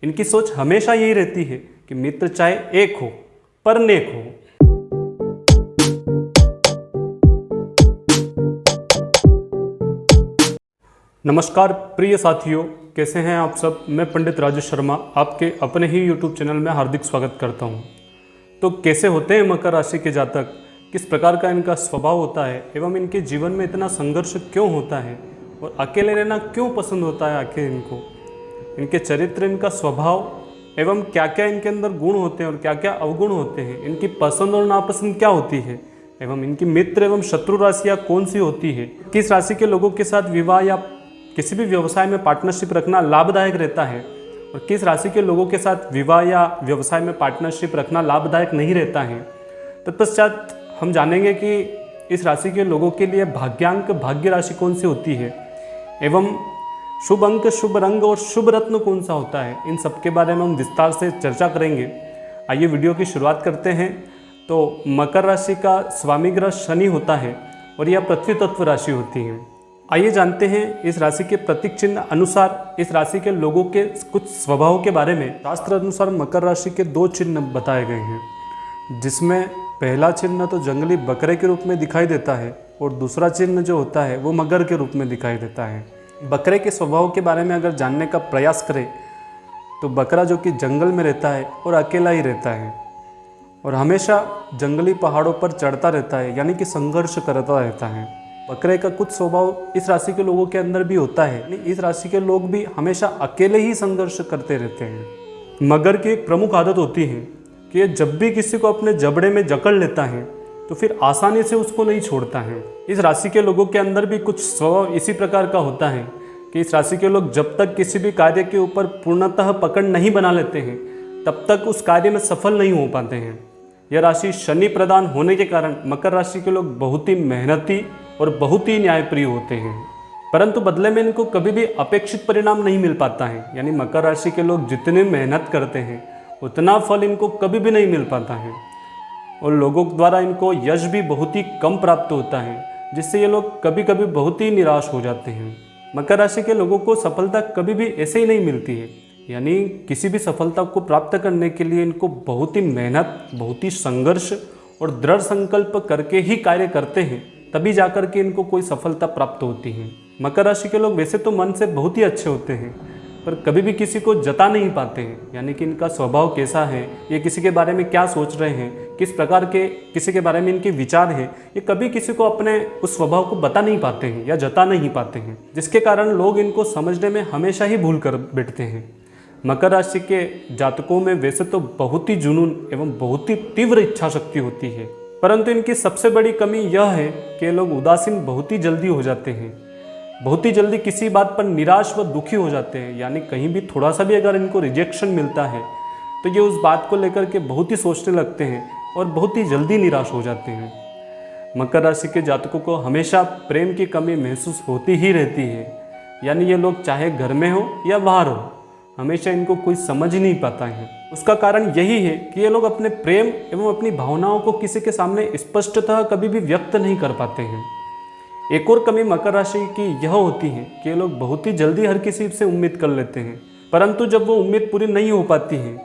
इनकी सोच हमेशा यही रहती है कि मित्र चाहे एक हो पर नेक हो। नमस्कार प्रिय साथियों, कैसे हैं आप सब। मैं पंडित राजेश शर्मा आपके अपने ही YouTube चैनल में हार्दिक स्वागत करता हूं। तो कैसे होते हैं मकर राशि के जातक, किस प्रकार का इनका स्वभाव होता है एवं इनके जीवन में इतना संघर्ष क्यों होता है और अकेले रहना क्यों पसंद होता है आखिर इनको, इनके चरित्र, इनका स्वभाव एवं क्या क्या इनके अंदर गुण होते हैं और क्या क्या अवगुण होते हैं, इनकी पसंद और नापसंद क्या होती है एवं इनकी मित्र एवं शत्रु राशियाँ कौन सी होती है, किस राशि के लोगों के साथ विवाह या किसी भी व्यवसाय में पार्टनरशिप रखना लाभदायक रहता है और किस राशि के लोगों के साथ विवाह या व्यवसाय में पार्टनरशिप रखना लाभदायक नहीं रहता है। तत्पश्चात हम जानेंगे कि इस राशि के लोगों के लिए भाग्यांक भाग्य राशि कौन सी होती है एवं शुभ अंक, शुभ रंग और शुभ रत्न कौन सा होता है। इन सब के बारे में हम विस्तार से चर्चा करेंगे। आइए वीडियो की शुरुआत करते हैं। तो मकर राशि का स्वामी ग्रह शनि होता है और यह पृथ्वी तत्व राशि होती है। आइए जानते हैं इस राशि के प्रतीक चिन्ह अनुसार इस राशि के लोगों के कुछ स्वभाव के बारे में। शास्त्र अनुसार मकर राशि के दो चिन्ह बताए गए हैं, जिसमें पहला चिन्ह तो जंगली बकरे के रूप में दिखाई देता है और दूसरा चिन्ह जो होता है वो मगर के रूप में दिखाई देता है। बकरे के स्वभाव के बारे में अगर जानने का प्रयास करें तो बकरा जो कि जंगल में रहता है और अकेला ही रहता है और हमेशा जंगली पहाड़ों पर चढ़ता रहता है, यानी कि संघर्ष करता रहता है। बकरे का कुछ स्वभाव इस राशि के लोगों के अंदर भी होता है, यानी इस राशि के लोग भी हमेशा अकेले ही संघर्ष करते रहते हैं। मगर की एक प्रमुख आदत होती है कि ये जब भी किसी को अपने जबड़े में जकड़ लेता है तो फिर आसानी से उसको नहीं छोड़ता है। इस राशि के लोगों के अंदर भी कुछ स्वभाव इसी प्रकार का होता है कि इस राशि के लोग जब तक किसी भी कार्य के ऊपर पूर्णतः पकड़ नहीं बना लेते हैं तब तक उस कार्य में सफल नहीं हो पाते हैं। यह राशि शनि प्रदान होने के कारण मकर राशि के लोग बहुत ही मेहनती और बहुत ही न्यायप्रिय होते हैं, परंतु बदले में इनको कभी भी अपेक्षित परिणाम नहीं मिल पाता है। यानी मकर राशि के लोग जितनी मेहनत करते हैं उतना फल इनको कभी भी नहीं मिल पाता है और लोगों द्वारा इनको यश भी बहुत ही कम प्राप्त होता है, जिससे ये लोग कभी कभी बहुत ही निराश हो जाते हैं। मकर राशि के लोगों को सफलता कभी भी ऐसे ही नहीं मिलती है, यानी किसी भी सफलता को प्राप्त करने के लिए इनको बहुत ही मेहनत, बहुत ही संघर्ष और दृढ़ संकल्प करके ही कार्य करते हैं, तभी जाकर के इनको कोई सफलता प्राप्त होती है। मकर राशि के लोग वैसे तो मन से बहुत ही अच्छे होते हैं पर कभी भी किसी को जता नहीं पाते हैं, यानी कि इनका स्वभाव कैसा है, ये किसी के बारे में क्या सोच रहे हैं, किस प्रकार के किसी के बारे में इनके विचार हैं, ये कभी किसी को अपने उस स्वभाव को बता नहीं पाते हैं या जता नहीं पाते हैं, जिसके कारण लोग इनको समझने में हमेशा ही भूल कर बैठते हैं। मकर राशि के जातकों में वैसे तो बहुत ही जुनून एवं बहुत ही तीव्र इच्छा शक्ति होती है, परंतु इनकी सबसे बड़ी कमी यह है कि लोग उदासीन बहुत ही जल्दी हो जाते हैं, बहुत ही जल्दी किसी बात पर निराश व दुखी हो जाते हैं। यानी कहीं भी थोड़ा सा भी अगर इनको रिजेक्शन मिलता है तो ये उस बात को लेकर के बहुत ही सोचने लगते हैं और बहुत ही जल्दी निराश हो जाते हैं। मकर राशि के जातकों को हमेशा प्रेम की कमी महसूस होती ही रहती है, यानी ये लोग चाहे घर में हो या बाहर हो, हमेशा इनको कोई समझ ही नहीं पाता है। उसका कारण यही है कि ये लोग अपने प्रेम एवं अपनी भावनाओं को किसी के सामने स्पष्टतः कभी भी व्यक्त नहीं कर पाते हैं। एक और कमी मकर राशि की यह होती है कि ये लोग बहुत ही जल्दी हर किसी से उम्मीद कर लेते हैं, परंतु जब वो उम्मीद पूरी नहीं हो पाती है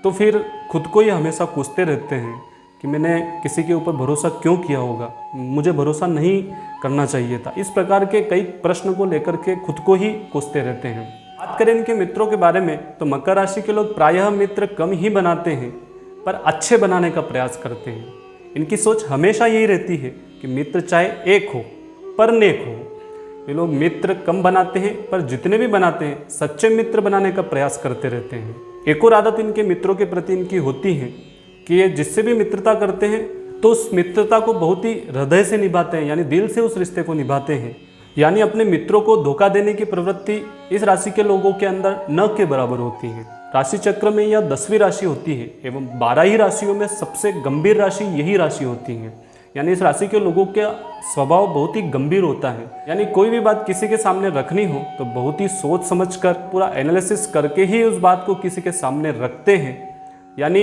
तो फिर खुद को ही हमेशा कोसते रहते हैं कि मैंने किसी के ऊपर भरोसा क्यों किया होगा, मुझे भरोसा नहीं करना चाहिए था। इस प्रकार के कई प्रश्न को लेकर के खुद को ही कोसते रहते हैं। बात करें इनके मित्रों के बारे में तो मकर राशि के लोग प्रायः मित्र कम ही बनाते हैं पर अच्छे बनाने का प्रयास करते हैं। इनकी सोच हमेशा यही रहती है कि मित्र चाहे एक हो पर नेक हो। ये लोग मित्र कम बनाते हैं पर जितने भी बनाते हैं सच्चे मित्र बनाने का प्रयास करते रहते हैं। एक और आदत इनके मित्रों के प्रति इनकी होती है कि ये जिससे भी मित्रता करते हैं तो उस मित्रता को बहुत ही हृदय से निभाते हैं, यानी दिल से उस रिश्ते को निभाते हैं। यानी अपने मित्रों को धोखा देने की प्रवृत्ति इस राशि के लोगों के अंदर न के बराबर होती है। राशि चक्र में यह 10वीं राशि होती है एवं 12 ही राशियों में सबसे गंभीर राशि यही राशि होती है। यानी इस राशि के लोगों का स्वभाव बहुत ही गंभीर होता है, यानी कोई भी बात किसी के सामने रखनी हो तो बहुत ही सोच समझकर पूरा एनालिसिस करके ही उस बात को किसी के सामने रखते हैं। यानी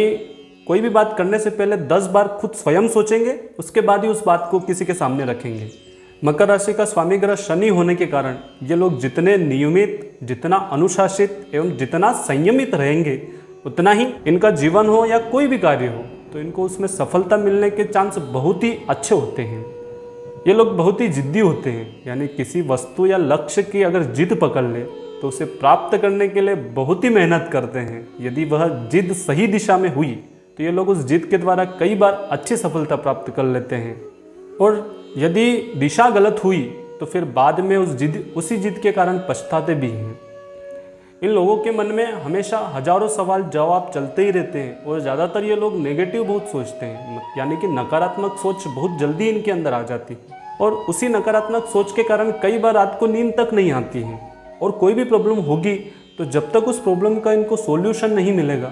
कोई भी बात करने से पहले 10 बार खुद स्वयं सोचेंगे, उसके बाद ही उस बात को किसी के सामने रखेंगे। मकर राशि का स्वामी ग्रह शनि होने के कारण ये लोग जितने नियमित जितना अनुशासित एवं जितना संयमित रहेंगे उतना ही इनका जीवन हो या कोई भी कार्य हो तो इनको उसमें सफलता मिलने के चांस बहुत ही अच्छे होते हैं। ये लोग बहुत ही जिद्दी होते हैं, यानी किसी वस्तु या लक्ष्य की अगर जिद पकड़ ले तो उसे प्राप्त करने के लिए बहुत ही मेहनत करते हैं। यदि वह जिद सही दिशा में हुई तो ये लोग उस जिद के द्वारा कई बार अच्छी सफलता प्राप्त कर लेते हैं, और यदि दिशा गलत हुई तो फिर बाद में उसी जिद के कारण पछताते भी हैं। इन लोगों के मन में हमेशा हजारों सवाल जवाब चलते ही रहते हैं और ज़्यादातर ये लोग नेगेटिव बहुत सोचते हैं, यानी कि नकारात्मक सोच बहुत जल्दी इनके अंदर आ जाती है, और उसी नकारात्मक सोच के कारण कई बार रात को नींद तक नहीं आती है। और कोई भी प्रॉब्लम होगी तो जब तक उस प्रॉब्लम का इनको सॉल्यूशन नहीं मिलेगा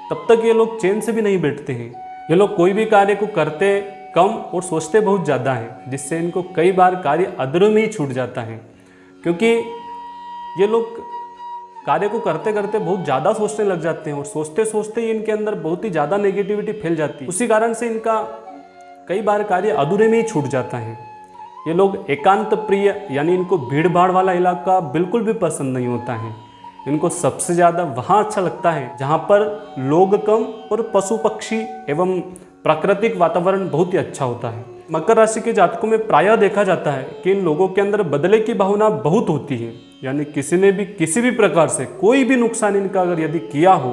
तब तक ये लोग चैन से भी नहीं बैठते हैं। ये लोग कोई भी कार्य को करते कम और सोचते बहुत ज़्यादा हैं, जिससे इनको कई बार कार्य अधूरे में ही छूट जाता है, क्योंकि ये लोग कार्य को करते करते बहुत ज़्यादा सोचने लग जाते हैं और सोचते सोचते ही इनके अंदर बहुत ही ज़्यादा नेगेटिविटी फैल जाती है। उसी कारण से इनका कई बार कार्य अधूरे में ही छूट जाता है। ये लोग एकांत प्रिय, यानी इनको भीड़ भाड़ वाला इलाका बिल्कुल भी पसंद नहीं होता है। इनको सबसे ज़्यादा वहाँ अच्छा लगता है जहाँ पर लोग कम और पशु पक्षी एवं प्राकृतिक वातावरण बहुत ही अच्छा होता है। मकर राशि के जातकों में प्रायः देखा जाता है कि इन लोगों के अंदर बदले की भावना बहुत होती है, यानी किसी ने भी किसी भी प्रकार से कोई भी नुकसान इनका अगर यदि किया हो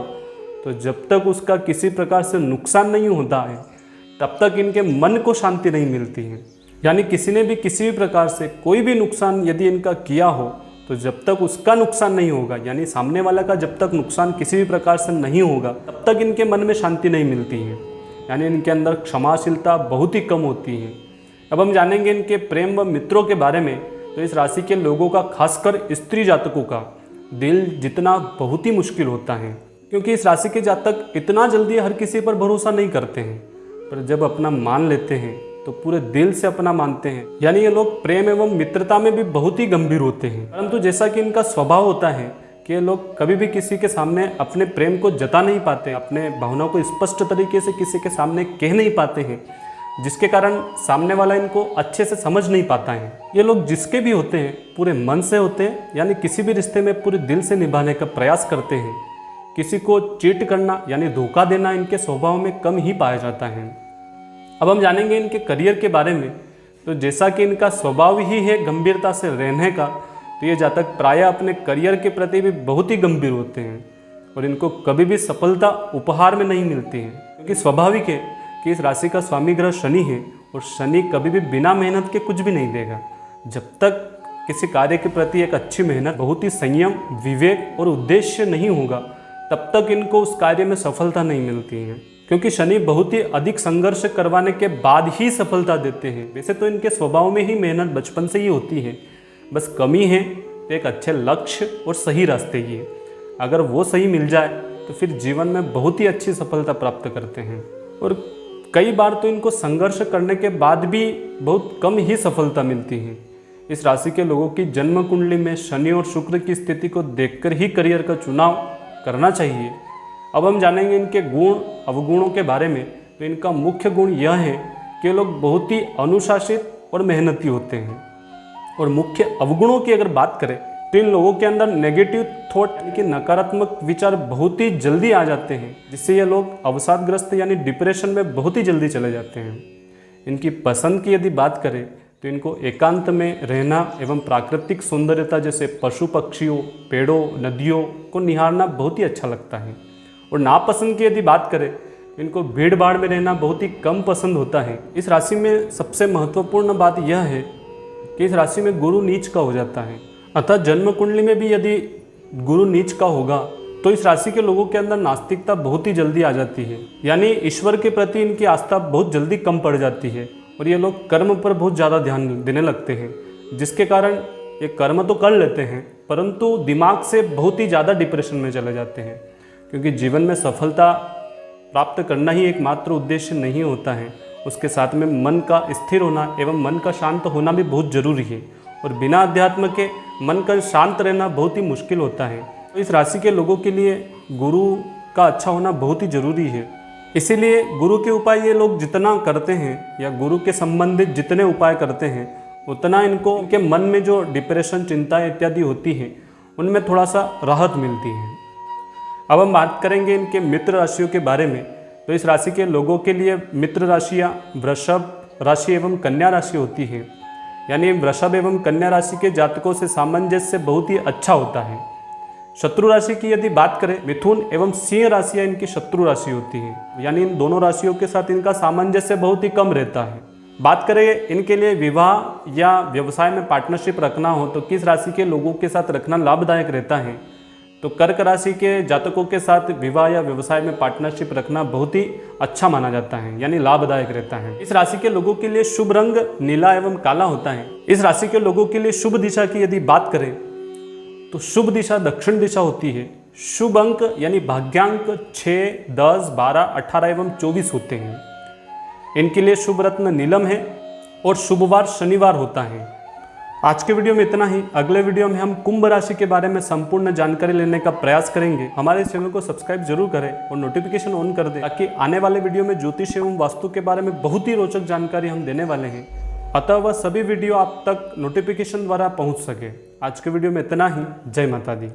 तो जब तक उसका किसी प्रकार से नुकसान नहीं होता है तब तक इनके मन को शांति नहीं मिलती है। यानी किसी ने भी किसी भी प्रकार से कोई भी नुकसान यदि इनका किया हो तो जब तक उसका नुकसान नहीं होगा, यानी सामने वाला का जब तक नुकसान किसी भी प्रकार से नहीं होगा तब तक इनके मन में शांति नहीं मिलती है, यानी इनके अंदर क्षमाशीलता बहुत ही कम होती है। अब हम जानेंगे इनके प्रेम व मित्रों के बारे में। तो इस राशि के लोगों का, खासकर स्त्री जातकों का दिल जीतना बहुत ही मुश्किल होता है, क्योंकि इस राशि के जातक इतना जल्दी हर किसी पर भरोसा नहीं करते हैं, पर जब अपना मान लेते हैं तो पूरे दिल से अपना मानते हैं। यानी ये लोग प्रेम एवं मित्रता में भी बहुत ही गंभीर होते हैं, परंतु जैसा कि इनका स्वभाव होता है कि ये लोग कभी भी किसी के सामने अपने प्रेम को जता नहीं पाते, अपने भावनाओं को स्पष्ट तरीके से किसी के सामने कह नहीं पाते हैं, जिसके कारण सामने वाला इनको अच्छे से समझ नहीं पाता है। ये लोग जिसके भी होते हैं पूरे मन से होते हैं, यानी किसी भी रिश्ते में पूरे दिल से निभाने का प्रयास करते हैं। किसी को चीट करना यानी धोखा देना इनके स्वभाव में कम ही पाया जाता है। अब हम जानेंगे इनके करियर के बारे में। तो जैसा कि इनका स्वभाव ही है गंभीरता से रहने का, तो ये जातक प्रायः अपने करियर के प्रति भी बहुत ही गंभीर होते हैं और इनको कभी भी सफलता उपहार में नहीं मिलती है, क्योंकि स्वाभाविक है कि इस राशि का स्वामी ग्रह शनि है और शनि कभी भी बिना मेहनत के कुछ भी नहीं देगा। जब तक किसी कार्य के प्रति एक अच्छी मेहनत, बहुत ही संयम, विवेक और उद्देश्य नहीं होगा तब तक इनको उस कार्य में सफलता नहीं मिलती है, क्योंकि शनि बहुत ही अधिक संघर्ष करवाने के बाद ही सफलता देते हैं। वैसे तो इनके स्वभाव में ही मेहनत बचपन से ही होती है, बस कमी है तो एक अच्छे लक्ष्य और सही रास्ते की है। अगर वो सही मिल जाए तो फिर जीवन में बहुत ही अच्छी सफलता प्राप्त करते हैं। और कई बार तो इनको संघर्ष करने के बाद भी बहुत कम ही सफलता मिलती है। इस राशि के लोगों की जन्म कुंडली में शनि और शुक्र की स्थिति को देखकर ही करियर का चुनाव करना चाहिए। अब हम जानेंगे इनके गुण अवगुणों के बारे में। तो इनका मुख्य गुण यह है कि ये लोग बहुत ही अनुशासित और मेहनती होते हैं। और मुख्य अवगुणों की अगर बात करें तो इन लोगों के अंदर नेगेटिव थॉट यानी कि नकारात्मक विचार बहुत ही जल्दी आ जाते हैं, जिससे ये लोग अवसादग्रस्त यानी डिप्रेशन में बहुत ही जल्दी चले जाते हैं। इनकी पसंद की यदि बात करें तो इनको एकांत में रहना एवं प्राकृतिक सौंदर्यता जैसे पशु पक्षियों, पेड़ों, नदियों को निहारना बहुत ही अच्छा लगता है। और नापसंद की यदि बात करें तो इनको भीड़ भाड़ में रहना बहुत ही कम पसंद होता है। इस राशि में सबसे महत्वपूर्ण बात यह है कि इस राशि में गुरु नीच का हो जाता है, अतः जन्म कुंडली में भी यदि गुरु नीच का होगा तो इस राशि के लोगों के अंदर नास्तिकता बहुत ही जल्दी आ जाती है, यानी ईश्वर के प्रति इनकी आस्था बहुत जल्दी कम पड़ जाती है और ये लोग कर्म पर बहुत ज़्यादा ध्यान देने लगते हैं, जिसके कारण ये कर्म तो कर लेते हैं परंतु दिमाग से बहुत ही ज़्यादा डिप्रेशन में चले जाते हैं, क्योंकि जीवन में सफलता प्राप्त करना ही एकमात्र उद्देश्य नहीं होता है, उसके साथ में मन का स्थिर होना एवं मन का शांत होना भी बहुत जरूरी है। और बिना अध्यात्म के मन का शांत रहना बहुत ही मुश्किल होता है। तो इस राशि के लोगों के लिए गुरु का अच्छा होना बहुत ही जरूरी है। इसीलिए गुरु के उपाय ये लोग जितना करते हैं या गुरु के संबंधित जितने उपाय करते हैं उतना इनको उनके मन में जो डिप्रेशन, चिंता इत्यादि होती है उनमें थोड़ा सा राहत मिलती है। अब हम बात करेंगे इनके मित्र राशियों के बारे में। तो इस राशि के लोगों के लिए मित्र राशियाँ वृषभ राशि एवं कन्या राशि होती है। यानी वृषभ एवं कन्या राशि के जातकों से सामंजस्य बहुत ही अच्छा होता है। शत्रु राशि की यदि बात करें, मिथुन एवं सिंह राशियाँ इनकी शत्रु राशि होती हैं। यानी इन दोनों राशियों के साथ इनका सामंजस्य बहुत ही कम रहता है। बात करें इनके लिए विवाह या व्यवसाय में पार्टनरशिप रखना हो तो किस राशि के लोगों के साथ रखना लाभदायक रहता है, तो कर्क राशि के जातकों के साथ विवाह या व्यवसाय में पार्टनरशिप रखना बहुत ही अच्छा माना जाता है, यानी लाभदायक रहता है। इस राशि के लोगों के लिए शुभ रंग नीला एवं काला होता है। इस राशि के लोगों के लिए शुभ दिशा की यदि बात करें तो शुभ दिशा दक्षिण दिशा होती है। शुभ अंक यानी भाग्यांक 6, 10, 12, 18 एवं 24 होते हैं। इनके लिए शुभ रत्न नीलम है और शुभवार शनिवार होता है। आज के वीडियो में इतना ही। अगले वीडियो में हम कुंभ राशि के बारे में संपूर्ण जानकारी लेने का प्रयास करेंगे। हमारे चैनल को सब्सक्राइब जरूर करें और नोटिफिकेशन ऑन कर दें, ताकि आने वाले वीडियो में ज्योतिष एवं वास्तु के बारे में बहुत ही रोचक जानकारी हम देने वाले हैं। अतः वह सभी वीडियो आप तक नोटिफिकेशन द्वारा पहुंच सके। आज के वीडियो में इतना ही। जय माता दी।